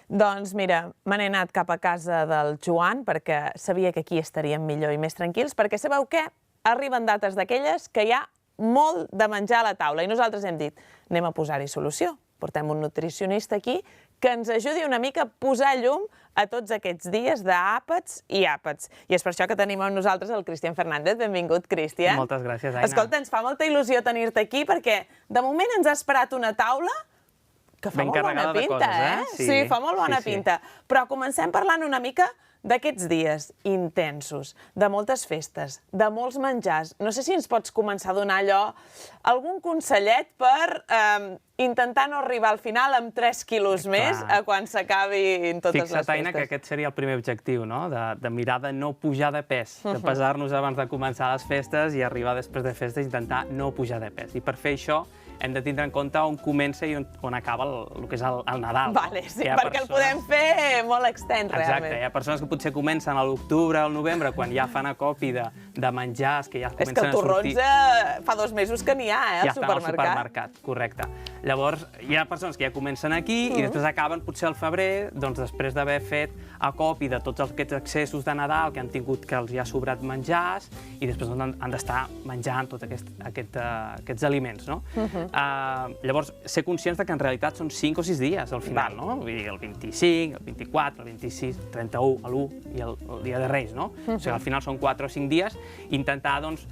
Doncs mira, me n'he anat cap a casa del Joan perquè sabia que aquí estaríem millor i més tranquils, perquè sabeu què? Arriben dates d'aquelles que hi ha molt de menjar a la taula i nosaltres hem dit, anem a posar-hi solució. Portem un nutricionista aquí que ens ajudi una mica a posar llum a tots aquests dies d'àpats i àpats. I és per això que tenim amb nosaltres el Cristian Fernández. Benvingut, Cristian. Moltes gràcies, Aina. Escolta, ens fa molta il·lusió tenir-te aquí perquè de moment ens ha esperat una taula que fa molt bona pinta, eh? Sí, fa molt bona pinta. Però comencem parlant una mica d'aquests dies intensos, de moltes festes, de molts menjars. No sé si ens pots començar a donar allò, algun consellet per intentar no arribar al final amb 3 quilos més a quan s'acabin totes les festes. Fixa't, Aina, que aquest seria el primer objectiu, no? De mirar de no pujar de pes, de pesar-nos abans de començar les festes i arribar després de festes i intentar no pujar de pes. I per fer això hem de tindre en compte on comença i on acaba el que és el Nadal. Vale, sí, perquè el podem fer molt extens, realment. Exacte, hi ha persones que potser comencen a l'octubre o al novembre, quan ja fan acopi de menjars, que ja comencen a sortir. És que el torrons fa 2 mesos que n'hi ha, al supermercat. Ja estan al supermercat, correcte. Llavors, hi ha persones que ja comencen aquí i després acaben potser al febrer, doncs després d'haver fet acopi de tots aquests excessos de Nadal que han tingut que els hi ha sobrat menjars i després han d'estar menjant tots aquests aliments, no? Llavors, ser conscients que en realitat són 5 o 6 dies al final, no? Vull dir, el 25, el 24, el 26, el 31, l'1 i el dia de Reis, no? O sigui, al final són 4 o 5 dies. Intentar, doncs,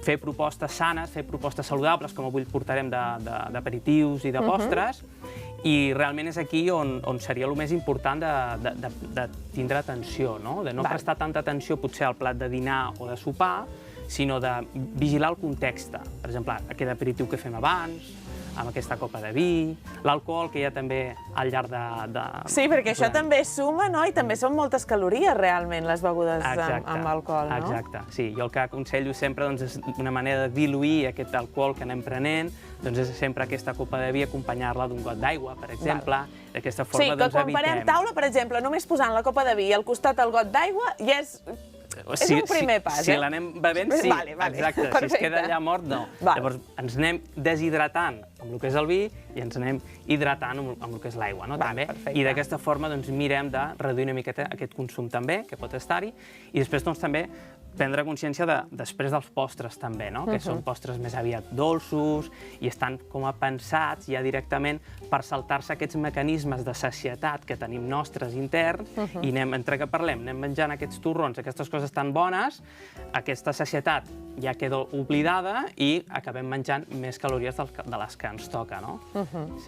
fer propostes sanes, fer propostes saludables, com avui portarem d'aperitius i de postres, i realment és aquí on seria el més important de tindre atenció, no? De no prestar tanta atenció potser al plat de dinar o de sopar, sinó de vigilar el context. Per exemple, aquest aperitiu que fem abans, amb aquesta copa de vi, l'alcohol que hi ha també al llarg de... Sí, perquè això també suma, no? I també són moltes calories, realment, les begudes amb alcohol, no? Exacte, sí. Jo el que aconsello sempre és una manera de diluir aquest alcohol que anem prenent, doncs és sempre aquesta copa de vi acompanyar-la d'un got d'aigua, per exemple. D'aquesta forma, doncs, evitem... Sí, que quan parem taula, per exemple, només posant la copa de vi al costat el got d'aigua, ja és un primer pas, eh? Si l'anem bevent, sí, exacte. Si es queda allà mort, no. Llavors, ens anem deshidratant amb el que és el vi i ens anem hidratant amb el que és l'aigua, no? I d'aquesta forma mirem de reduir una miqueta aquest consum també, que pot estar-hi, i després també prendre consciència després dels postres també, no? Que són postres més aviat dolços i estan com a pensats ja directament per saltar-se aquests mecanismes de sacietat que tenim nostres interns i entre que parlem, anem menjant aquests torrons, aquestes coses tan bones, aquesta sacietat ja queda oblidada i acabem menjant més calories de les que ens toca, no?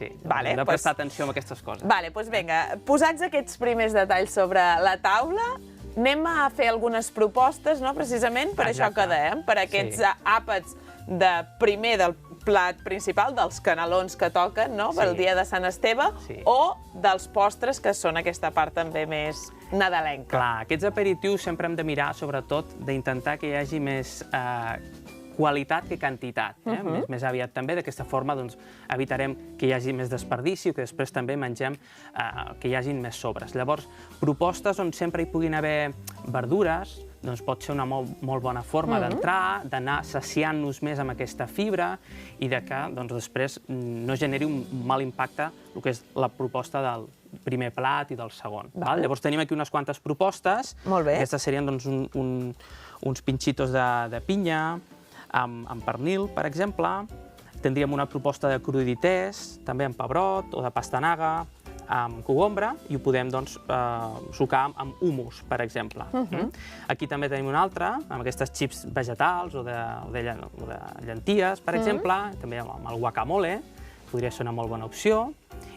Sí, hem de prestar atenció a aquestes coses. Vale, doncs vinga, posats aquests primers detalls sobre la taula, anem a fer algunes propostes, no?, precisament per això que dèiem, per aquests àpats primer del plat principal, dels canelons que toquen, no?, pel dia de Sant Esteve, o dels postres, que són aquesta part també més nadalenca. Clar, aquests aperitius sempre hem de mirar, sobretot, d'intentar que hi hagi més qualitat que quantitat. Més aviat també, d'aquesta forma evitarem que hi hagi més desperdici o que després també mengem que hi hagin més sobres. Llavors, propostes on sempre hi puguin haver verdures, doncs pot ser una molt bona forma d'entrar, d'anar saciant-nos més amb aquesta fibra i que després no generi un mal impacte el que és la proposta del primer plat i del segon. Llavors tenim aquí unes quantes propostes. Aquestes serien uns pinxitos de pinya, amb pernil, per exemple. Tindríem una proposta de crudités, també amb pebrot o de pastanaga, amb cogombre, i ho podem sucar amb hummus, per exemple. Aquí també tenim una altra, amb aquestes xips vegetals o de llenties, per exemple, també amb el guacamole, podria ser una molt bona opció.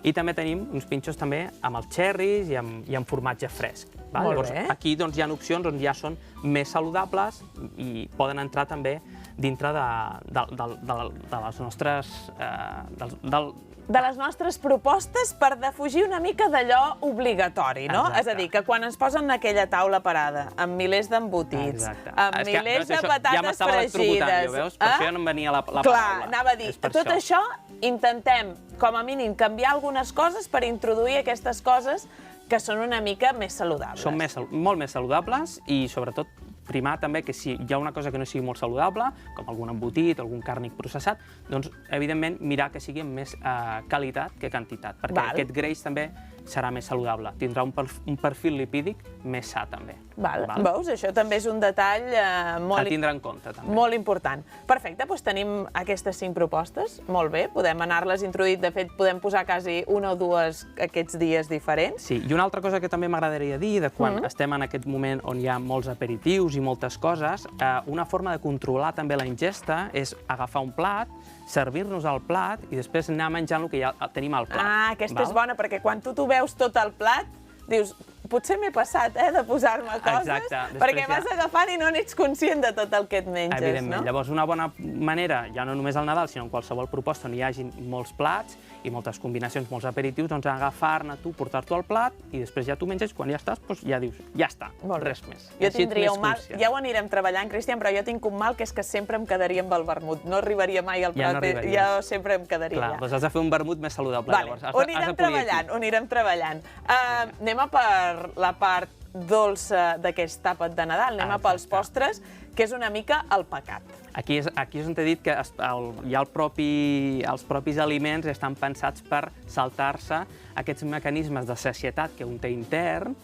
I també tenim uns pinxos també amb els cherries i amb formatge fresc. Llavors, aquí hi ha opcions on ja són més saludables i poden entrar també dintre de les nostres... De les nostres propostes per defugir una mica d'allò obligatori, no? És a dir, que quan ens posen aquella taula parada, amb milers d'embotits, amb milers de patates fregides... Per això ja no em venia la paraula. Clar, anava a dir, tot això intentem, com a mínim, canviar algunes coses per introduir aquestes coses que són una mica més saludables. Són molt més saludables i, sobretot, primar també que si hi ha una cosa que no sigui molt saludable, com algun embotit, algun càrnic processat, doncs, evidentment, mirar que sigui amb més qualitat que quantitat, perquè aquest greix també serà més saludable. Tindrà un perfil lipídic més sa, també. Veus? Això també és un detall a tindre en compte, també. Molt important. Perfecte, doncs tenim aquestes 5 propostes. Molt bé, podem anar-les introduint. De fet, podem posar quasi una o dues aquests dies diferents. Sí, i una altra cosa que també m'agradaria dir, de quan estem en aquest moment on hi ha molts aperitius i moltes coses, una forma de controlar també la ingesta és agafar un plat, servir-nos el plat i després anar menjant el que ja tenim al plat. Aquesta és bona, perquè quan tu veus tot el plat, dius, potser m'he passat, de posar-me coses, perquè vas agafant i no n'ets conscient de tot el que et menges, no? Evidentment. Llavors, una bona manera, ja no només al Nadal, sinó en qualsevol proposta on hi hagi molts plats i moltes combinacions, molts aperitius, doncs agafar-ne tu, portar-t'ho al plat i després ja t'ho menges i quan ja estàs, doncs ja dius, ja està, res més. Jo tindria un mal, ja ho anirem treballant, Cristian, però jo tinc un mal que és que sempre em quedaria amb el vermut. No arribaria mai al plat, jo sempre em quedaria allà. Clar, doncs has de fer un vermut més saludable, llavors. Ho anirem treballant. Anem a per la part dolça d'aquest àpat de Nadal, anem a pels postres, que és una mica el pecat. Aquí és on t'he dit que ja els propis aliments estan pensats per saltar-se aquests mecanismes de sacietat que un té intern,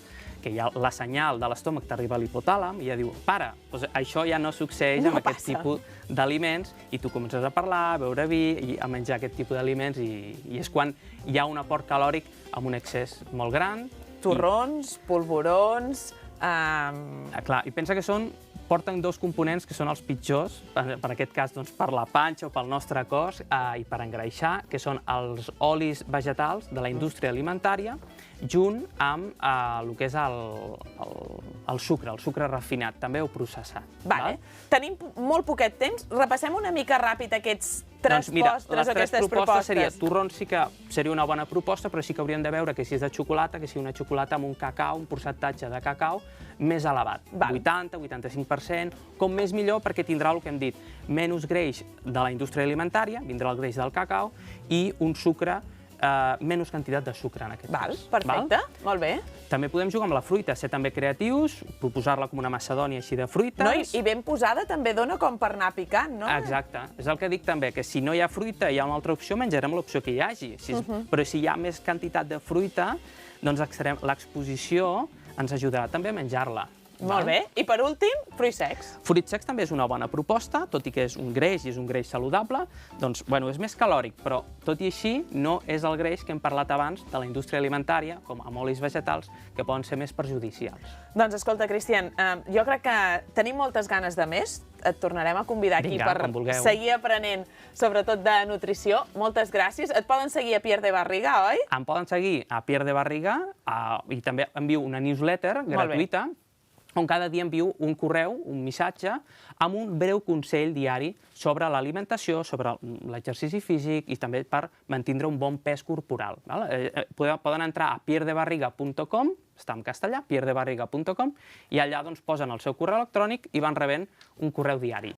que hi ha la senyal de l'estómac t'arriba a l'hipotàlam i ja diu, para, doncs això ja no succeeix amb aquest tipus d'aliments i tu comences a parlar, a beure vi i a menjar aquest tipus d'aliments i és quan hi ha un aport calòric amb un excés molt gran. Torrons, polvorons... Clar, i pensa que porten 2 components que són els pitjors, per aquest cas per la panxa o pel nostre cos i per engreixar, que són els olis vegetals de la indústria alimentària, junt amb el que és el sucre refinat, també o processat. Tenim molt poquet temps. Repassem una mica ràpid aquests 3 postres o aquestes propostes. Torrons sí que seria una bona proposta, però sí que hauríem de veure que si és de xocolata, que sigui una xocolata amb un cacau, un percentatge de cacau més elevat, 80-85%, com més millor perquè tindrà el que hem dit, menys greix de la indústria alimentària, vindrà el greix del cacau, i un sucre, menys quantitat de sucre en aquest cas. Perfecte, molt bé. També podem jugar amb la fruita, ser també creatius, proposar-la com una macedònia així de fruites. I ben posada també dona com per anar picant, no? Exacte, és el que dic també, que si no hi ha fruita i hi ha una altra opció, menjarem l'opció que hi hagi. Però si hi ha més quantitat de fruita, doncs l'exposició ens ajudarà també a menjar-la. Molt bé. I per últim, fruits secs. Fruits secs també és una bona proposta, tot i que és un greix i és un greix saludable, doncs, bueno, és més calòric, però tot i així no és el greix que hem parlat abans de la indústria alimentària, com amb olis vegetals, que poden ser més perjudicials. Doncs escolta, Cristian, jo crec que tenim moltes ganes de més. Et tornarem a convidar aquí per seguir aprenent, sobretot de nutrició. Moltes gràcies. Et poden seguir a Pierre de Barriga, oi? Em poden seguir a Pierre de Barriga i també envio una newsletter gratuïta on cada dia envio un correu, un missatge, amb un breu consell diari sobre l'alimentació, sobre l'exercici físic i també per mantindre un bon pes corporal. Poden entrar a pierredebarriga.com, està en castellà, pierredebarriga.com, i allà posen el seu correu electrònic i van rebent un correu diari.